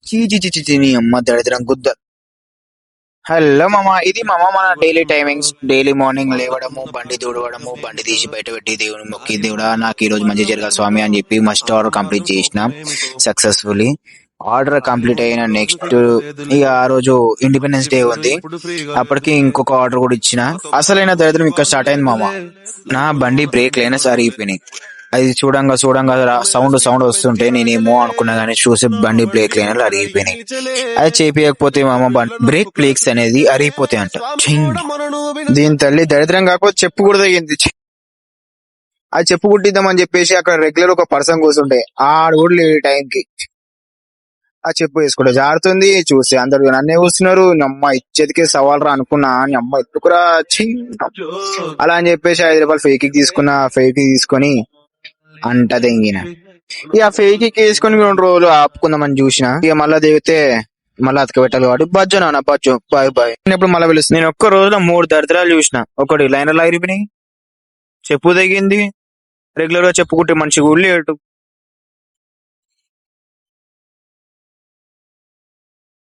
చీ చీ చీ చీ చీ, నీ అమ్మ దరిద్రం గుద్ద. హలో మామ, ఇది మామ మన డైలీ టైమింగ్స్. డైలీ మార్నింగ్ లేవడము, బండి తుడవడము, బండి తీసి బయట పెట్టి దేవుని మొక్కి, దేవుడా నాకు ఈ రోజు మంచి జరగాలి స్వామి అని చెప్పి మస్ట్ ఆర్డర్ కంప్లీట్ చేసిన సక్సెస్ఫుల్లీ. ఆర్డర్ కంప్లీట్ అయిన నెక్స్ట్ ఇక ఆ రోజు ఇండిపెండెన్స్ డే ఉంది. అప్పటికి ఇంకొక ఆర్డర్ కూడా ఇచ్చిన. అసలైన దరిద్రం ఇక్కడ స్టార్ట్ అయింది మామ. నా బండి బ్రేక్ లేనా సార్ అయిపోయినాయి. అది చూడంగా సౌండ్ వస్తుంటే నేనేమో అనుకున్నా కానీ చూసి బండి బ్రేక్ లేనట్లు అరిగిపోయినాయి. అది చేపియకపోతే మామ బ్రేక్ ప్లేక్స్ అనేది అరిగిపోతాయి అంట. దీని తల్లి దరిద్రం కాకపోతే చెప్పు కూడా తగ్గింది. అది చెప్పు కుట్టిద్దామని చెప్పేసి అక్కడ రెగ్యులర్ ఒక పర్సన్ కూర్చుంటే ఆడు కూడా లేడు టైంకి. ఆ చెప్పు వేసుకుంటే జారుతుంది. చూసి అందరు నన్నే కూస్తున్నారు. అమ్మ ఇచ్చేదికే సవాల్ రా అనుకున్నా. అమ్మ ఎత్తుకురా అలా అని చెప్పేసి ₹5 ఫేక్ తీసుకున్నా. ఫేక్ తీసుకొని అంట తెంగిన. ఇక ఫేక్ వేసుకొని 2 రోజులు ఆపుకుందామని చూసిన. ఇక మళ్ళా దిగితే మళ్ళీ అతక పెట్టాలి కాబట్టి బజ్జు నాన్న బజ్జు బాయ్ బాయ్ ఇప్పుడు మళ్ళీ పిలుస్తుంది. నేను ఒక్క రోజులో 3 దరిద్రాలు చూసిన. ఒకటి లైనర్లు అయిపోయినాయి, చెప్పు తెగింది, రెగ్యులర్ గా చెప్పుకుంటే మంచిగా లేటు,